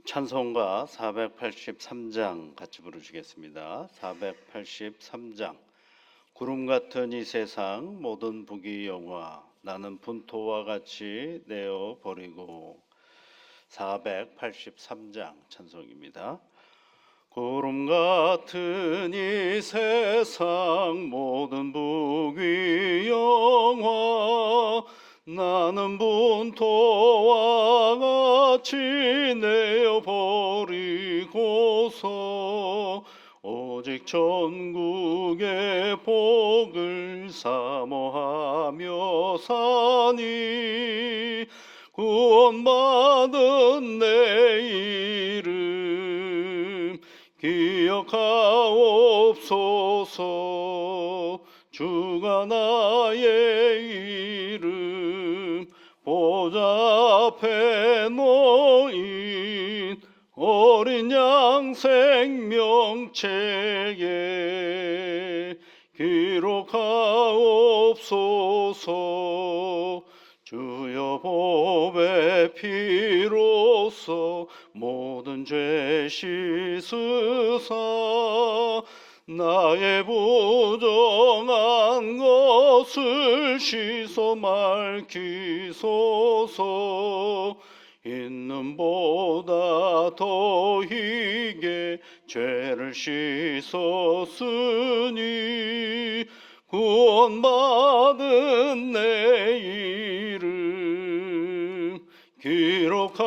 찬송가 483장 같이 부르시겠습니다. 483장. 구름 같은 이 세상 모든 부귀 영화 나는 분토와 같이 내어 버리고. 483장 찬송입니다. 구름 같은 이 세상 모든 부귀 영화 나는 분토와 같이 내어 버리고서 오직 천국의 복을 사모하며 사니 구원받은 내 이름 기억하옵소서. 주가 나의 이름 보좌 앞에 놓인 어린 양 생명책에 기록하옵소서. 주여 보배 피로써 모든 죄 씻으사 나의 부정한 것을 씻어 맑히소서. 있는 보다 더 희게 죄를 씻었으니 구원받은 내 이름 기록하옵소서.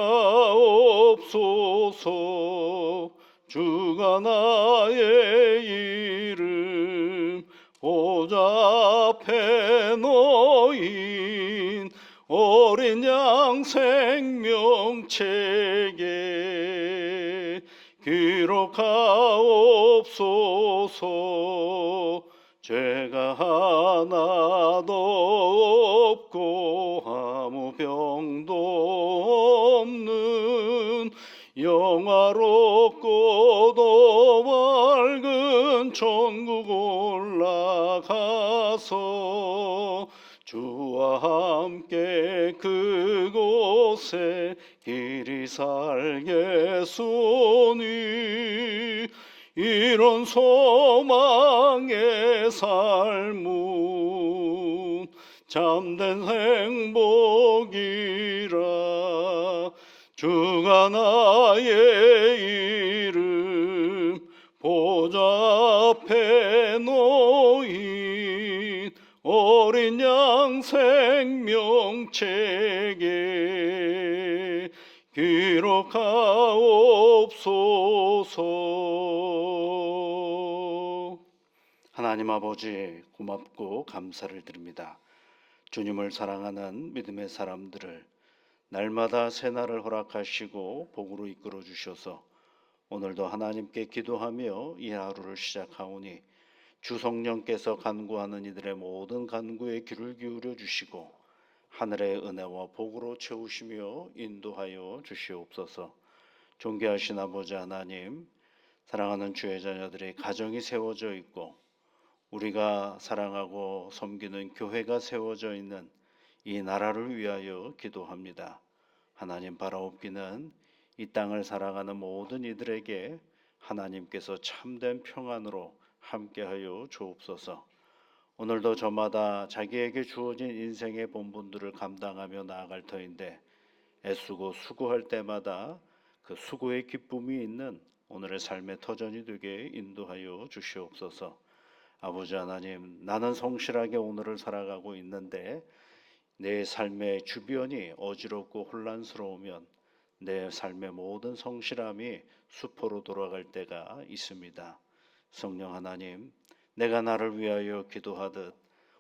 주가 나의 이름 보좌 앞에 놓인 어린 양 생명책에 기록하옵소서. 죄가 하나도 없고 아무 병도 없는 영화롭고도 밝은 천국 올라가서 주와 함께 그곳에 길이 살겠으니 이런 소망의 삶은 참된 행복이라. 주가 나의 이름 보좌 앞에 놓인 어린 양 생명책에 기록하옵소서. 하나님 아버지, 고맙고 감사를 드립니다. 주님을 사랑하는 믿음의 사람들을 날마다 새날을 허락하시고 복으로 이끌어 주셔서 오늘도 하나님께 기도하며 이 하루를 시작하오니 주 성령께서 간구하는 이들의 모든 간구에 귀를 기울여 주시고 하늘의 은혜와 복으로 채우시며 인도하여 주시옵소서. 존귀하신 아버지 하나님, 사랑하는 주의 자녀들의 가정이 세워져 있고 우리가 사랑하고 섬기는 교회가 세워져 있는 이 나라를 위하여 기도합니다. 하나님, 바라옵기는 이 땅을 살아가는 모든 이들에게 하나님께서 참된 평안으로 함께하여 주옵소서. 오늘도 저마다 자기에게 주어진 인생의 본분들을 감당하며 나아갈 터인데 애쓰고 수고할 때마다 그 수고의 기쁨이 있는 오늘의 삶의 터전이 되게 인도하여 주시옵소서. 아버지 하나님, 나는 성실하게 오늘을 살아가고 있는데 내 삶의 주변이 어지럽고 혼란스러우면 내 삶의 모든 성실함이 수포로 돌아갈 때가 있습니다. 성령 하나님, 내가 나를 위하여 기도하듯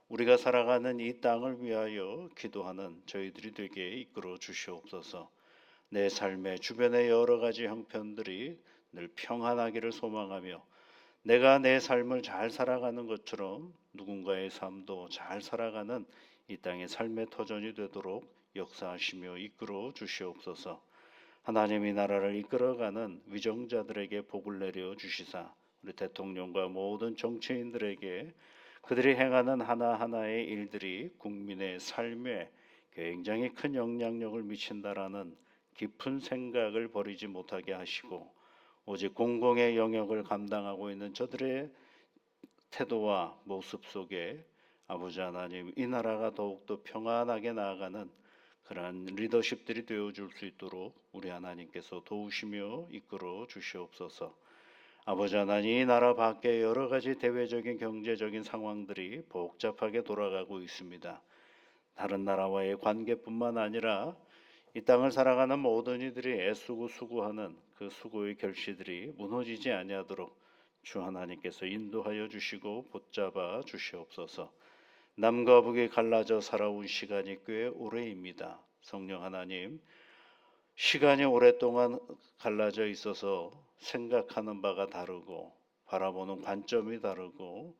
우리가 살아가는 이 땅을 위하여 기도하는 저희들이 되게 이끌어 주시옵소서. 내 삶의 주변의 여러 가지 형편들이 늘 평안하기를 소망하며 내가 내 삶을 잘 살아가는 것처럼 누군가의 삶도 잘 살아가는 이 땅의 삶의 터전이 되도록 역사하시며 이끌어 주시옵소서. 하나님이 나라를 이끌어가는 위정자들에게 복을 내려 주시사 우리 대통령과 모든 정치인들에게 그들이 행하는 하나하나의 일들이 국민의 삶에 굉장히 큰 영향력을 미친다라는 깊은 생각을 버리지 못하게 하시고 오직 공공의 영역을 감당하고 있는 저들의 태도와 모습 속에 아버지 하나님, 이 나라가 더욱더 평안하게 나아가는 그러한 리더십들이 되어줄 수 있도록 우리 하나님께서 도우시며 이끌어 주시옵소서. 아버지 하나님, 이 나라 밖에 여러 가지 대외적인 경제적인 상황들이 복잡하게 돌아가고 있습니다. 다른 나라와의 관계뿐만 아니라 이 땅을 살아가는 모든 이들이 애쓰고 수고하는 그 수고의 결실들이 무너지지 아니하도록 주 하나님께서 인도하여 주시고 붙잡아 주시옵소서. 남과 북이 갈라져 살아온 시간이 꽤 오래입니다. 성령 하나님, 시간이 오랫동안 갈라져 있어서 생각하는 바가 다르고 바라보는 관점이 다르고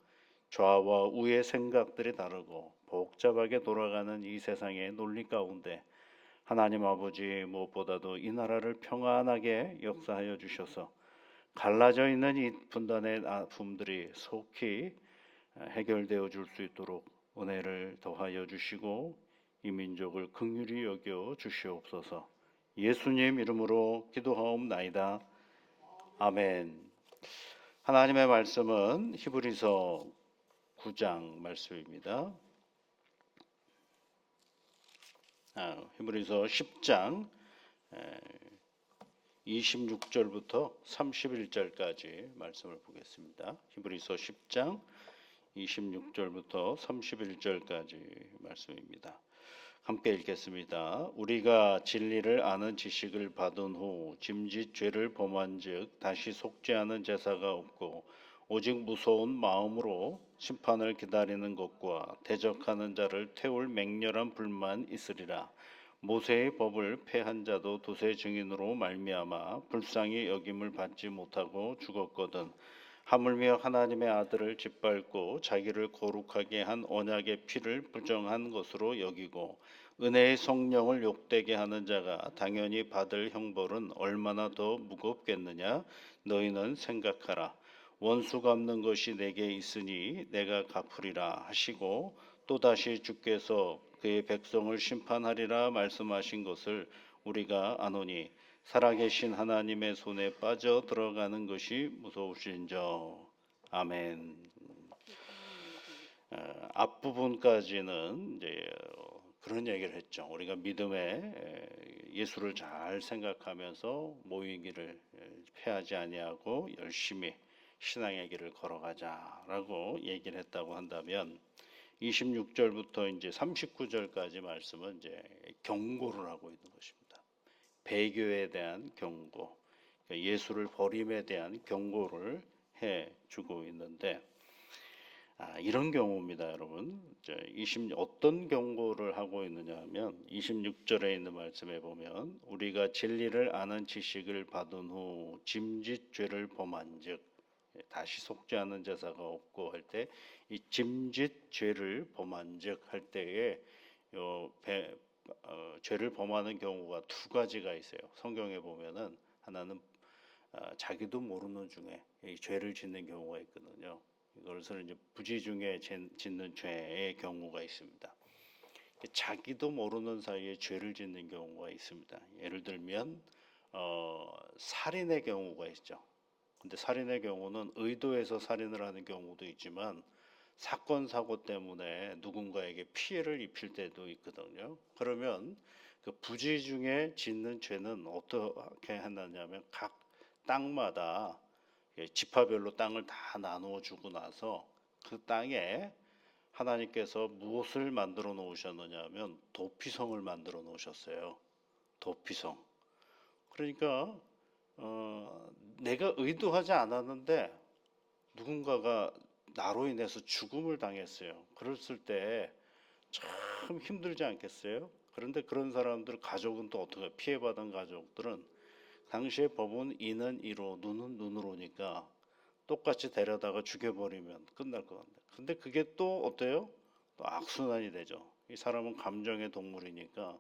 좌와 우의 생각들이 다르고 복잡하게 돌아가는 이 세상의 논리 가운데 하나님 아버지, 무엇보다도 이 나라를 평안하게 역사하여 주셔서 갈라져 있는 이 분단의 아픔들이 속히 해결되어 줄 수 있도록 은혜를 더하여 주시고 이 민족을 긍휼히 여겨 주시옵소서. 예수님 이름으로 기도하옵나이다. 아멘. 하나님의 말씀은 히브리서 9장 말씀입니다. 히브리서 10장 26절부터 31절까지 말씀을 보겠습니다. 히브리서 10장 26절부터 31절까지 말씀입니다. 함께 읽겠습니다. 우리가 진리를 아는 지식을 받은 후 짐짓 죄를 범한즉 다시 속지 않은 제사가 없고 오직 무서운 마음으로 심판을 기다리는 것과 대적하는 자를 태울 맹렬한 불만 있으리라. 모세의 법을 폐한 자도 두세 증인으로 말미암아 불쌍히 여김을 받지 못하고 죽었거든. 하물며 하나님의 아들을 짓밟고 자기를 거룩하게 한 언약의 피를 부정한 것으로 여기고 은혜의 성령을 욕되게 하는 자가 당연히 받을 형벌은 얼마나 더 무겁겠느냐. 너희는 생각하라. 원수 갚는 것이 내게 있으니 내가 갚으리라 하시고 또다시 주께서 그의 백성을 심판하리라 말씀하신 것을 우리가 아노니 살아계신 하나님의 손에 빠져 들어가는 것이 무서우신저. 아멘. 앞부분까지는 이제 그런 얘기를 했죠. 우리가 믿음의 예수를 잘 생각하면서 모이기를 패하지 아니하고 열심히 신앙의 길을 걸어가자라고 얘기를 했다고 한다면 26절부터 이제 39절까지 말씀은 이제 경고를 하고 있는 것입니다. 배교에 대한 경고, 예수를 버림에 대한 경고를 해 주고 있는데 이런 경우입니다, 여러분. 어떤 경고를 하고 있느냐 하면 26절에 있는 말씀에 보면 우리가 진리를 아는 지식을 받은 후 짐짓 죄를 범한즉 다시 속지 않은 제사가 없고 할 때 이 짐짓 죄를 범한즉 할 때에 죄를 범하는 경우가 두 가지가 있어요. 성경에 보면은 하나는 자기도 모르는 중에 이 죄를 짓는 경우가 있거든요. 이것을 이제 부지 중에 짓는 죄의 경우가 있습니다. 자기도 모르는 사이에 죄를 짓는 경우가 있습니다. 예를 들면 살인의 경우가 있죠. 근데 살인의 경우는 의도해서 살인을 하는 경우도 있지만 사건 사고 때문에 누군가에게 피해를 입힐 때도 있거든요. 그러면 그 부지 중에 짓는 죄는 어떻게 하느냐면 각 땅마다 지파별로 땅을 다 나누어 주고 나서 그 땅에 하나님께서 무엇을 만들어 놓으셨느냐 하면 도피성을 만들어 놓으셨어요. 도피성. 그러니까 내가 의도하지 않았는데 누군가가 나로 인해서 죽음을 당했어요. 그랬을 때 참 힘들지 않겠어요? 그런데 그런 사람들 가족은 또 어떻게 피해받은 가족들은 당시의 법은 이는 이로 눈은 눈으로니까 똑같이 데려다가 죽여버리면 끝날 것 같아요. 근데 그게 또 어때요? 또 악순환이 되죠. 이 사람은 감정의 동물이니까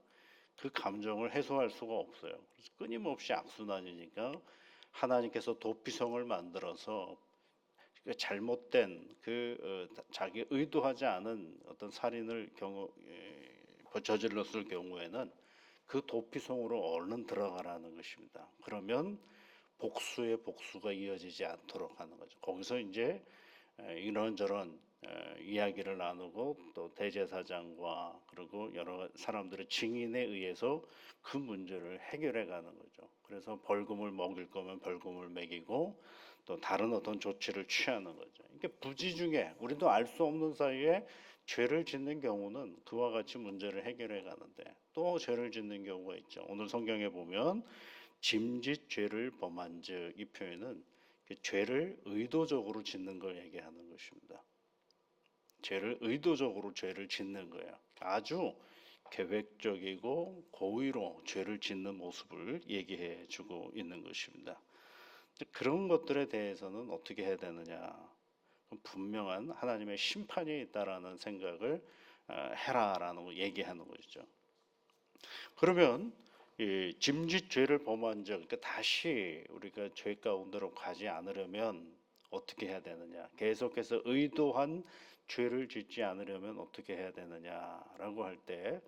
그 감정을 해소할 수가 없어요. 그래서 끊임없이 악순환이니까 하나님께서 도피성을 만들어서 잘못된 자기 의도하지 않은 어떤 살인을 저질렀을 경우에는 그 도피성으로 얼른 들어가라는 것입니다. 그러면 복수의 복수가 이어지지 않도록 하는 거죠. 거기서 이제 이런저런 이야기를 나누고 또 대제사장과 그리고 여러 사람들의 증인에 의해서 그 문제를 해결해 가는 거죠. 그래서 벌금을 먹일 거면 벌금을 매기고 또 다른 어떤 조치를 취하는 거죠. 이게 부지 중에 우리도 알 수 없는 사이에 죄를 짓는 경우는 그와 같이 문제를 해결해 가는데 또 죄를 짓는 경우가 있죠. 오늘 성경에 보면 짐짓 죄를 범한즉 이 표현은 죄를 의도적으로 짓는 걸 얘기하는 것입니다. 죄를 의도적으로 죄를 짓는 거예요. 아주 계획적이고 고의로 죄를 짓는 모습을 얘기해 주고 있는 것입니다. 그런 것들에 대해서는 어떻게 해야 되느냐? 분명한 하나님의 심판이 있다라는 생각을 해라라는 얘기하는 것이죠. 그러면 이 짐짓 죄를 범한 적, 그러니까 다시 우리가 죄 가운데로 가지 않으려면 어떻게 해야 되느냐? 계속해서 의도한 죄를 짓지 않으려면 어떻게 해야 되느냐라고 할 때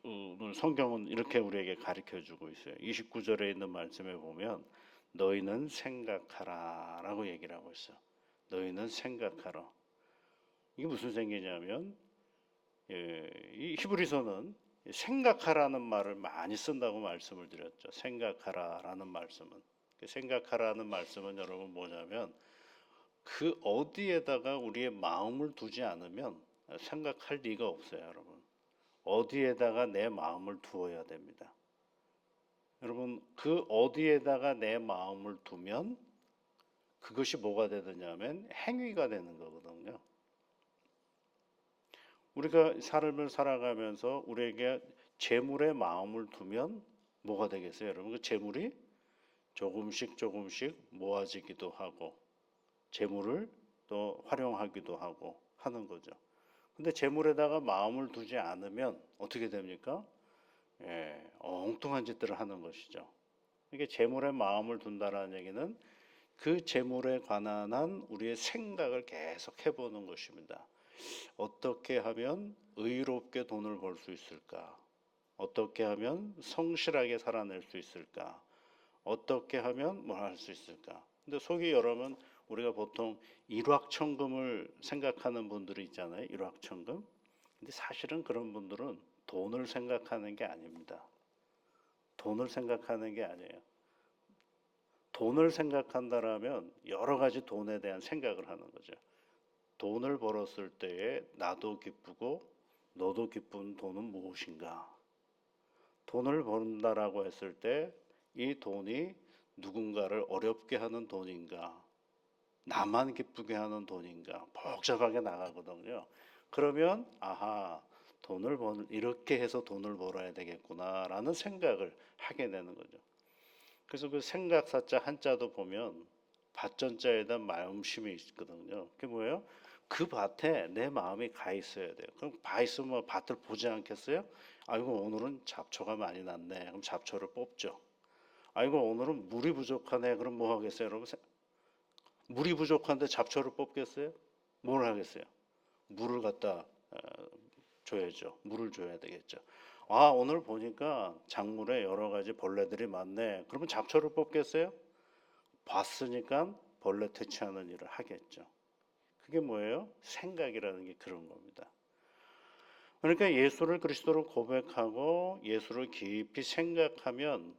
오늘 성경은 이렇게 우리에게 가르쳐 주고 있어요. 29절에 있는 말씀에 보면 너희는 생각하라라고 얘기를 하고 있어. 너희는 생각하라. 이게 무슨 생각이냐면 이 히브리서는 생각하라는 말을 많이 쓴다고 말씀을 드렸죠. 생각하라라는 말씀은 생각하라는 말씀은 여러분 뭐냐면 그 어디에다가 우리의 마음을 두지 않으면 생각할 리가 없어요, 여러분. 어디에다가 내 마음을 두어야 됩니다. 여러분, 그 어디에다가 내 마음을 두면 그것이 뭐가 되느냐면 행위가 되는 거거든요. 우리가 삶을 살아가면서 우리에게 재물에 마음을 두면 뭐가 되겠어요, 여러분? 그 재물이 조금씩 조금씩 모아지기도 하고 재물을 또 활용하기도 하고 하는 거죠. 근데 재물에다가 마음을 두지 않으면 어떻게 됩니까? 엉뚱한 짓들을 하는 것이죠. 이게 재물에 마음을 둔다라는 얘기는 그 재물에 관한 한 우리의 생각을 계속 해보는 것입니다. 어떻게 하면 의롭게 돈을 벌 수 있을까? 어떻게 하면 성실하게 살아낼 수 있을까? 어떻게 하면 뭘 할 수 있을까? 근데 속이 여러분 우리가 보통 일확천금을 생각하는 분들이 있잖아요. 일확천금. 근데 사실은 그런 분들은 돈을 생각하는 게 아닙니다. 돈을 생각하는 게 아니에요. 돈을 생각한다라면 여러 가지 돈에 대한 생각을 하는 거죠. 돈을 벌었을 때에 나도 기쁘고 너도 기쁜 돈은 무엇인가? 돈을 번다라고 했을 때 이 돈이 누군가를 어렵게 하는 돈인가? 나만 기쁘게 하는 돈인가? 복잡하게 나가거든요. 그러면 아하, 이렇게 해서 돈을 벌어야 되겠구나라는 생각을 하게 되는 거죠. 그래서 그 생각사자 한자도 보면 밭전자에다 마음심이 있거든요. 그게 뭐예요? 그 밭에 내 마음이 가 있어야 돼요. 그럼 가 있으면 밭을 보지 않겠어요? 아이고 오늘은 잡초가 많이 났네. 그럼 잡초를 뽑죠. 아이고 오늘은 물이 부족하네. 그럼 뭐 하겠어요, 여러분? 물이 부족한데 잡초를 뽑겠어요? 뭘 하겠어요? 물을 갖다 줘야죠. 물을 줘야 되겠죠. 아 오늘 보니까 작물에 여러 가지 벌레들이 많네. 그러면 잡초를 뽑겠어요? 봤으니까 벌레 퇴치하는 일을 하겠죠. 그게 뭐예요? 생각이라는 게 그런 겁니다. 그러니까 예수를 그리스도로 고백하고 예수를 깊이 생각하면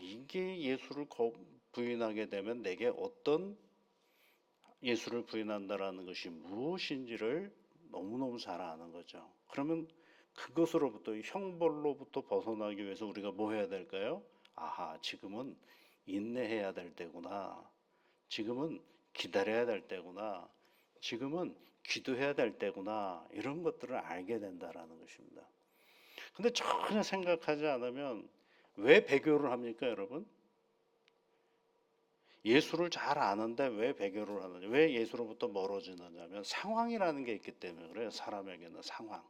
이게 예수를 부인하게 되면 내게 어떤 예수를 부인한다라는 것이 무엇인지를 너무너무 잘 아는 거죠. 그러면 그것으로부터 형벌로부터 벗어나기 위해서 우리가 뭐 해야 될까요? 지금은 인내해야 될 때구나. 지금은 기다려야 될 때구나. 지금은 기도해야 될 때구나. 이런 것들을 알게 된다라는 것입니다. 근데 전혀 생각하지 않으면 왜 배교를 합니까, 여러분? 예수를 잘 아는데 왜 배교를 하느냐? 왜 예수로부터 멀어지느냐면 상황이라는 게 있기 때문에 그래요. 사람에게는 상황.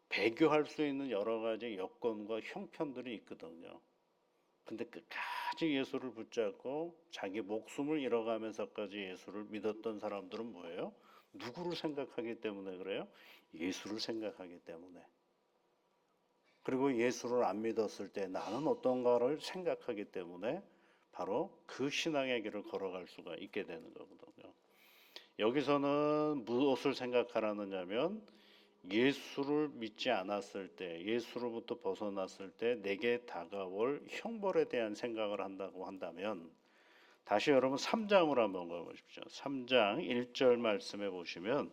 배교할 수 있는 여러 가지 여건과 형편들이 있거든요. 근데 끝까지 예수를 붙잡고 자기 목숨을 잃어가면서까지 예수를 믿었던 사람들은 뭐예요? 누구를 생각하기 때문에 그래요? 예수를 생각하기 때문에. 그리고 예수를 안 믿었을 때 나는 어떤가를 생각하기 때문에 바로 그 신앙의 길을 걸어갈 수가 있게 되는 거거든요. 여기서는 무엇을 생각하라느냐면 예수를 믿지 않았을 때, 예수로부터 벗어났을 때 내게 다가올 형벌에 대한 생각을 한다고 한다면, 다시 여러분 3장으로 한번 가보십시오. 3장 1절 말씀해 보시면,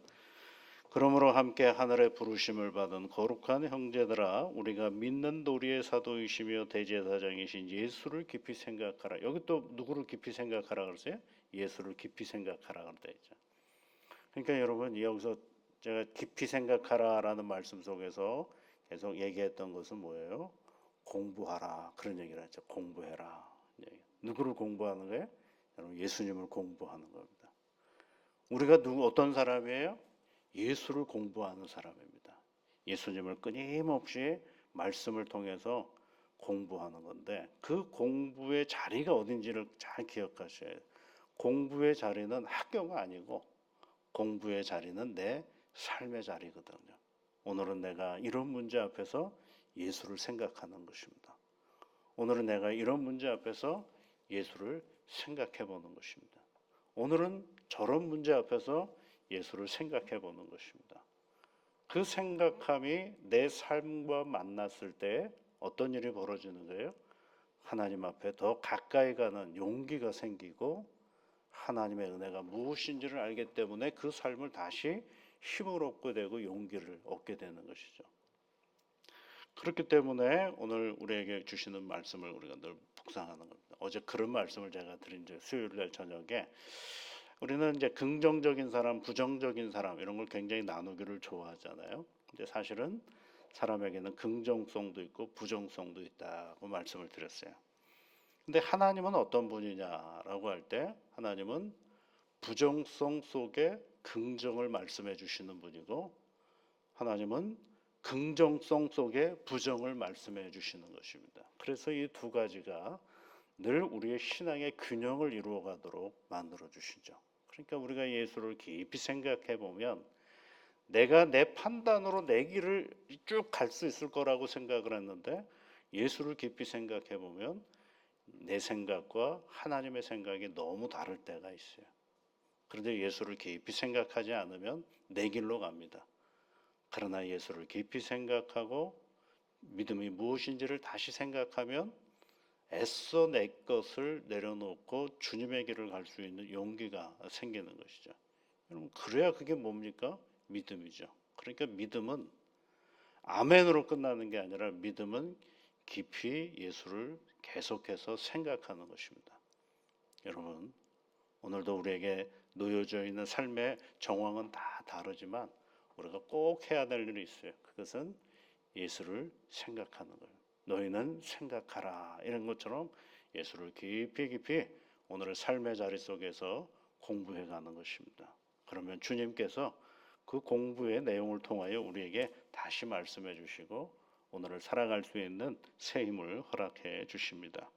그러므로 함께 하늘의 부르심을 받은 거룩한 형제들아, 우리가 믿는 도리의 사도이시며 대제사장이신 예수를 깊이 생각하라. 여기 또 누구를 깊이 생각하라 그러세요? 예수를 깊이 생각하라 그러다 있죠. 그러니까 여러분, 여기서 제가 깊이 생각하라라는 말씀 속에서 계속 얘기했던 것은 뭐예요? 공부하라, 그런 얘기를 하죠. 공부해라. 누구를 공부하는 거예요? 여러분, 예수님을 공부하는 겁니다. 우리가 어떤 사람이에요? 예수를 공부하는 사람입니다. 예수님을 끊임없이 말씀을 통해서 공부하는 건데, 그 공부의 자리가 어딘지를 잘 기억하셔야 해요. 공부의 자리는 학교가 아니고 공부의 자리는 내 삶의 자리거든요. 오늘은 내가 이런 문제 앞에서 예수를 생각하는 것입니다. 오늘은 내가 이런 문제 앞에서 예수를 생각해 보는 것입니다. 오늘은 저런 문제 앞에서 예수를 생각해 보는 것입니다. 그 생각함이 내 삶과 만났을 때 어떤 일이 벌어지는 거예요? 하나님 앞에 더 가까이 가는 용기가 생기고, 하나님의 은혜가 무엇인지를 알기 때문에 그 삶을 다시 힘을 얻게 되고 용기를 얻게 되는 것이죠. 그렇기 때문에 오늘 우리에게 주시는 말씀을 우리가 늘 묵상하는 겁니다. 어제 그런 말씀을 제가 드린 적, 수요일 날 저녁에 우리는 이제 긍정적인 사람, 부정적인 사람 이런 걸 굉장히 나누기를 좋아하잖아요. 근데 사실은 사람에게는 긍정성도 있고 부정성도 있다고 말씀을 드렸어요. 근데 하나님은 어떤 분이냐라고 할 때, 하나님은 부정성 속에 긍정을 말씀해 주시는 분이고, 하나님은 긍정성 속에 부정을 말씀해 주시는 것입니다. 그래서 이 두 가지가 늘 우리의 신앙의 균형을 이루어 가도록 만들어 주시죠. 그러니까 우리가 예수를 깊이 생각해 보면 내가 내 판단으로 내 길을 쭉 갈 수 있을 거라고 생각을 했는데, 예수를 깊이 생각해 보면 내 생각과 하나님의 생각이 너무 다를 때가 있어요. 그런데 예수를 깊이 생각하지 않으면 내 길로 갑니다. 그러나 예수를 깊이 생각하고 믿음이 무엇인지를 다시 생각하면 애써 내 것을 내려놓고 주님의 길을 갈 수 있는 용기가 생기는 것이죠. 여러분, 그래야 그게 뭡니까? 믿음이죠. 그러니까 믿음은 아멘으로 끝나는 게 아니라 믿음은 깊이 예수를 계속해서 생각하는 것입니다. 여러분, 오늘도 우리에게 놓여져 있는 삶의 정황은 다 다르지만 우리가 꼭 해야 될 일이 있어요. 그것은 예수를 생각하는 거예요. 너희는 생각하라, 이런 것처럼 예수를 깊이 깊이 오늘의 삶의 자리 속에서 공부해 가는 것입니다. 그러면 주님께서 그 공부의 내용을 통하여 우리에게 다시 말씀해 주시고 오늘을 살아갈 수 있는 새 힘을 허락해 주십니다.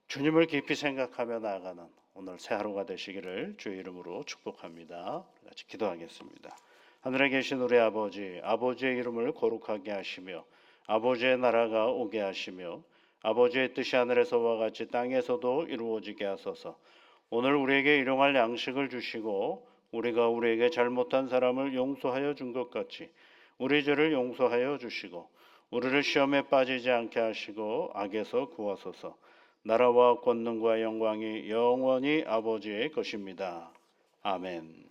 주님을 깊이 생각하며 나아가는 오늘 새 하루가 되시기를 주의 이름으로 축복합니다. 같이 기도하겠습니다. 하늘에 계신 우리 아버지, 아버지의 이름을 거룩하게 하시며 아버지의 나라가 오게 하시며 아버지의 뜻이 하늘에서와 같이 땅에서도 이루어지게 하소서. 오늘 우리에게 일용할 양식을 주시고 우리가 우리에게 잘못한 사람을 용서하여 준 것 같이 우리 죄를 용서하여 주시고 우리를 시험에 빠지지 않게 하시고 악에서 구하소서. 나라와 권능과 영광이 영원히 아버지의 것입니다. 아멘.